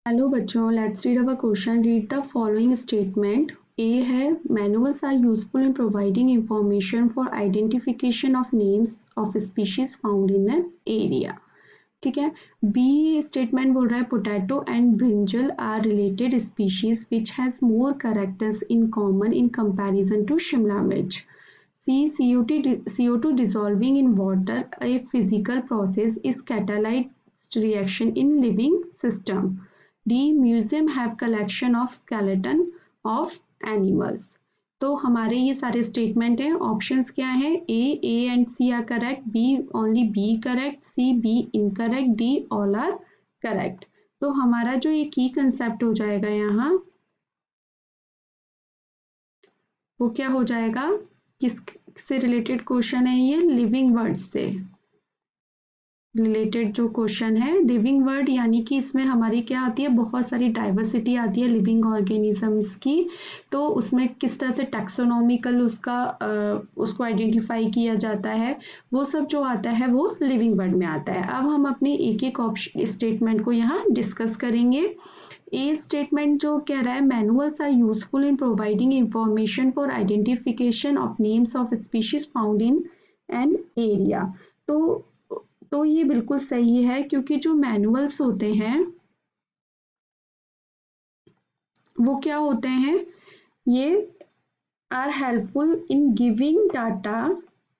Hello बच्चों, let's read our question. Read the following statement. A है manuals are useful in providing information for identification of names of species found in an area. ठीक है. B statement बोल रहा है potato and brinjal are related species which has more characters in common in comparison to Shimla mirch. C. CO2 dissolving in water, a physical process, is catalyzed reaction in living system. D. Museum have collection of skeleton of animals. तो हमारे ये सारे statement हैं. Options क्या है? A and C are correct, B only B correct, C B incorrect, D all are correct. तो हमारा जो ये की कंसेप्ट हो जाएगा यहाँ, वो क्या हो जाएगा? किस से रिलेटेड क्वेश्चन है ये? लिविंग वर्ड से रिलेटेड जो क्वेश्चन है. लिविंग वर्ड यानी कि इसमें हमारी क्या आती है? बहुत सारी डाइवर्सिटी आती है लिविंग ऑर्गेनिजम्स की. तो उसमें किस तरह से टैक्सोनॉमिकल उसको आइडेंटिफाई किया जाता है, वो सब जो आता है वो लिविंग वर्ड में आता है. अब हम अपने एक एक ऑप्शन स्टेटमेंट को यहाँ डिस्कस करेंगे. ए स्टेटमेंट जो कह रहा है manuals are useful in providing information for identification of names of species found in an area. तो ये बिल्कुल सही है, क्योंकि जो मैनुअल्स होते हैं वो क्या होते हैं? ये are helpful in giving data,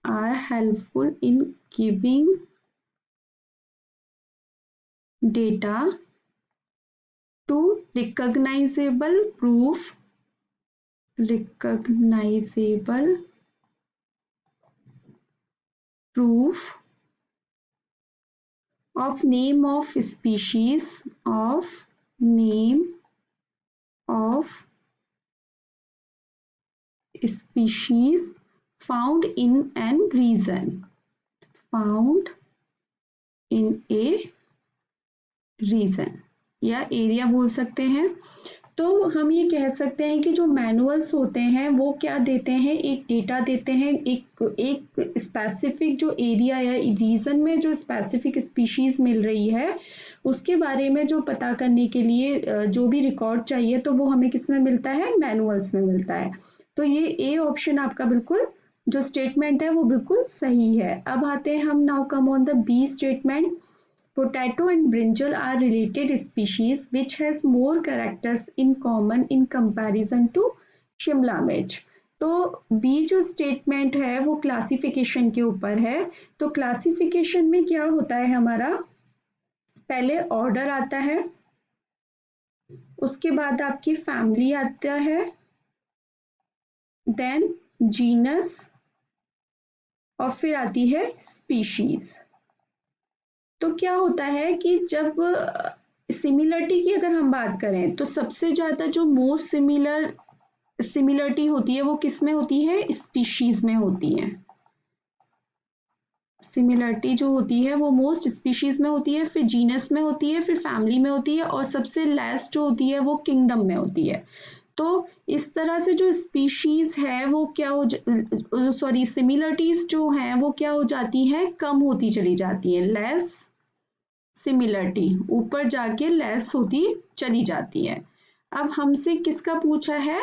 are helpful in giving data to recognizable proof, recognizable proof of name of species, of name of species found in an region, found in a region या area बोल सकते हैं. तो हम ये कह सकते हैं कि जो मैनुअल्स होते हैं वो क्या देते हैं? एक डेटा देते हैं, एक स्पेसिफिक जो एरिया या रीजन में जो स्पेसिफिक स्पीशीज मिल रही है उसके बारे में जो पता करने के लिए जो भी रिकॉर्ड चाहिए, तो वो हमें किस में मिलता है? मैनुअल्स में मिलता है. तो ये ए ऑप्शन आपका बिल्कुल जो स्टेटमेंट है वो बिल्कुल सही है. अब आते हैं हम now come on the B statement. Potato and brinjal are related species which has more characters in common in comparison to Shimla मिर्च. तो बी जो स्टेटमेंट है वो क्लासिफिकेशन के ऊपर है. तो क्लासिफिकेशन में क्या होता है हमारा? पहले ऑर्डर आता है, उसके बाद आपकी फैमिली आता है, देन जीनस, और फिर आती है स्पीशीज. तो क्या होता है कि जब सिमिलरिटी की अगर हम बात करें तो सबसे ज़्यादा जो मोस्ट सिमिलरिटी होती है वो किस में होती है? स्पीशीज में होती है. सिमिलरिटी जो होती है वो मोस्ट स्पीशीज में होती है, फिर जीनस में होती है, फिर फैमिली में होती है, और सबसे लेस जो होती है वो किंगडम में होती है. तो इस तरह से जो स्पीशीज है वो क्या हो सॉरी सिमिलरिटीज जो हैं वो क्या हो जाती हैं? कम होती चली जाती है. लेस सिमिलरिटी ऊपर जाके लेस होती चली जाती है. अब हमसे किसका पूछा है?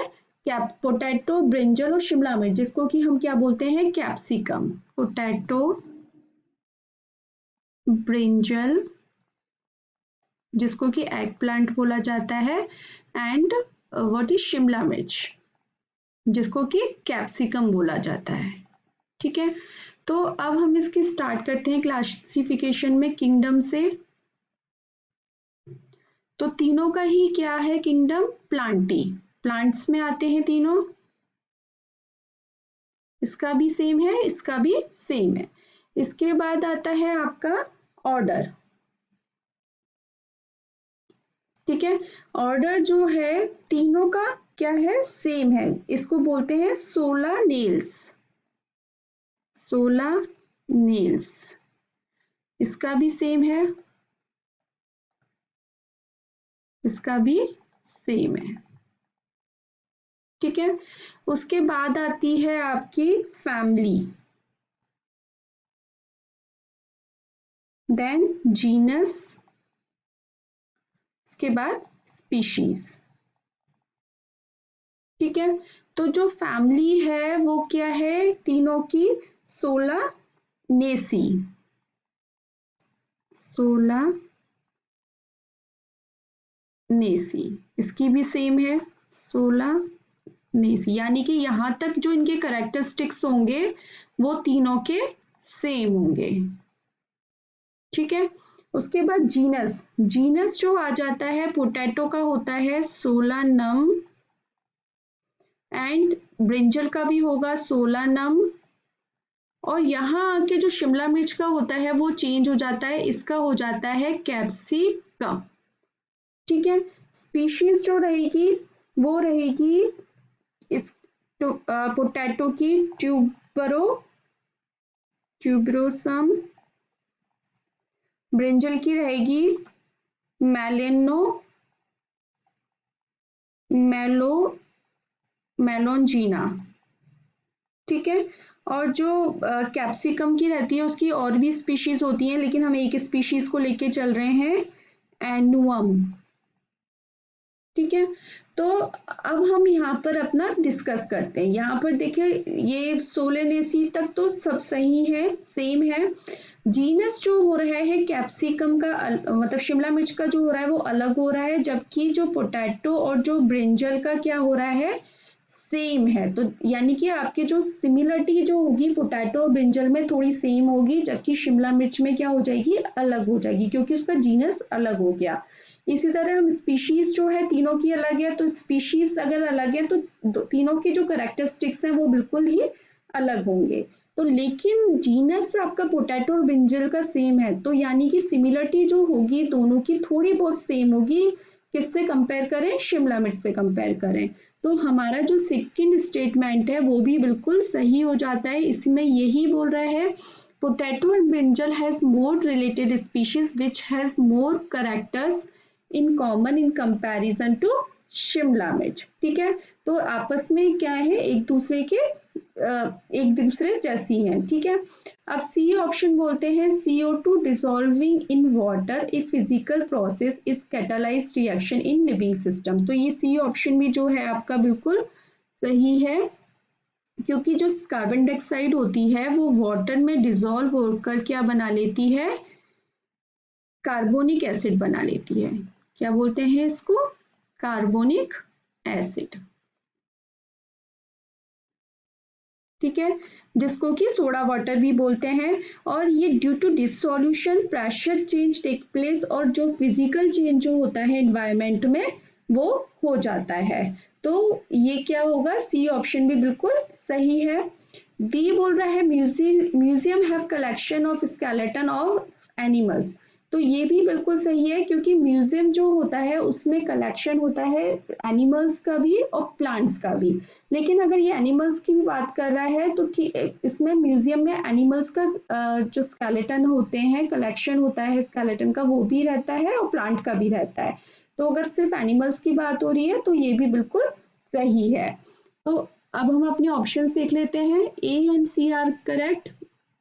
पोटैटो, ब्रिंजल और शिमला मिर्च, जिसको कि हम क्या बोलते हैं? कैप्सिकम. पोटैटो, ब्रिंजल जिसको कि एग प्लांट बोला जाता है, एंड व्हाट इज शिमला मिर्च जिसको कि कैप्सिकम बोला जाता है. ठीक है. तो अब हम इसकी स्टार्ट करते हैं क्लासिफिकेशन में किंगडम से. तो तीनों का ही क्या है? किंगडम प्लांटी, प्लांट्स में आते हैं तीनों. इसका भी सेम है, इसका भी सेम है. इसके बाद आता है आपका ऑर्डर. ठीक है. ऑर्डर जो है तीनों का क्या है? सेम है. इसको बोलते हैं 16 नेल्स, 16 नेल्स. इसका भी सेम है, इसका भी सेम है. ठीक है. उसके बाद आती है आपकी फैमिली, देन जीनस, इसके बाद स्पीशीज। ठीक है, तो जो फैमिली है वो क्या है तीनों की, सोलानेसी। सोलानेसी इसकी भी सेम है, सोलानेसी, यानी कि यहां तक जो इनके कैरेक्टरिस्टिक्स होंगे वो तीनों के सेम होंगे। ठीक है, उसके बाद जीनस, जीनस जो आ जाता है पोटैटो का होता है सोलानम, एंड ब्रिंजल का भी होगा सोलानम, और यहाँ आके जो शिमला मिर्च का होता है वो चेंज हो जाता है, इसका हो जाता है कैप्सिकम। ठीक है, स्पीशीज जो रहेगी वो रहेगी इस पोटैटो की ट्यूबरोसम, ब्रिंजल की रहेगी मेलोंजीना। ठीक है, और जो कैप्सिकम की रहती है उसकी और भी स्पीशीज होती हैं, लेकिन हम एक स्पीशीज को लेके चल रहे हैं, एनुअम। ठीक है, तो अब हम यहाँ पर अपना डिस्कस करते हैं। यहाँ पर देखिए ये सोलेनेसी तक तो सब सही है, सेम है। जीनस जो हो रहा है कैप्सिकम का मतलब शिमला मिर्च का जो हो रहा है वो अलग हो रहा है, जबकि जो पोटैटो और जो ब्रिंजल का क्या हो रहा है, सेम है। तो यानी कि आपके जो सिमिलरिटी जो होगी पोटैटो और ब्रिंजल में थोड़ी सेम होगी, जबकि शिमला मिर्च में क्या हो जाएगी, अलग हो जाएगी, क्योंकि उसका जीनस अलग हो गया। इसी तरह हम स्पीशीज जो है तीनों की अलग है, तो स्पीशीज अगर अलग है तो तीनों के जो कैरेक्टरिस्टिक्स हैं वो बिल्कुल ही अलग होंगे। तो लेकिन जीनस आपका पोटैटो और ब्रिंजल का सेम है, तो यानी कि सिमिलरिटी जो होगी दोनों की थोड़ी बहुत सेम होगी। किससे कंपेयर करें, शिमला मिर्च से कंपेयर करें, तो हमारा जो सेकंड स्टेटमेंट है वो भी बिल्कुल सही हो जाता है। इसमें यही बोल रहा है potato and brinjal has more related species which has more characters in common in comparison to Shimla mirch. ठीक है, तो आपस में क्या है, एक दूसरे जैसी हैं। ठीक है, अब सी ऑप्शन बोलते हैं CO2 dissolving in water a physical process is catalyse reaction in living system. तो ये सी ऑप्शन भी जो है आपका बिल्कुल सही है, क्योंकि जो कार्बन डाइऑक्साइड होती है वो वाटर में डिसॉल्व होकर क्या बना लेती है, कार्बोनिक एसिड बना लेती है। क्या बोलते हैं इसको, कार्बोनिक एसिड। ठीक है, जिसको कि सोडा वाटर भी बोलते हैं। और ये due to dissolution pressure change take place, और जो फिजिकल चेंज जो होता है एनवायरमेंट में वो हो जाता है। तो ये क्या होगा, सी ऑप्शन भी बिल्कुल सही है। डी बोल रहा है museum have collection of skeleton of animals. तो ये भी बिल्कुल सही है, क्योंकि म्यूजियम जो होता है उसमें कलेक्शन होता है एनिमल्स का भी और प्लांट्स का भी। लेकिन अगर ये एनिमल्स की भी बात कर रहा है तो ठीक, इसमें म्यूजियम में एनिमल्स का जो स्केलेटन होते हैं, कलेक्शन होता है स्केलेटन का, वो भी रहता है और प्लांट का भी रहता है। तो अगर सिर्फ एनिमल्स की बात हो रही है तो ये भी बिल्कुल सही है। तो अब हम अपने ऑप्शन देख लेते हैं। A and C are correct,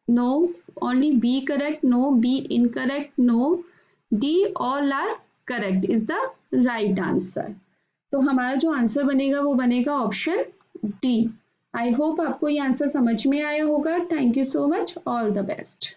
no, only B correct, no, B incorrect, no, D all are correct is the right answer. तो हमारा जो आंसर बनेगा वो बनेगा ऑप्शन डी। आई होप आपको ये आंसर समझ में आया होगा। Thank you so much, all the best.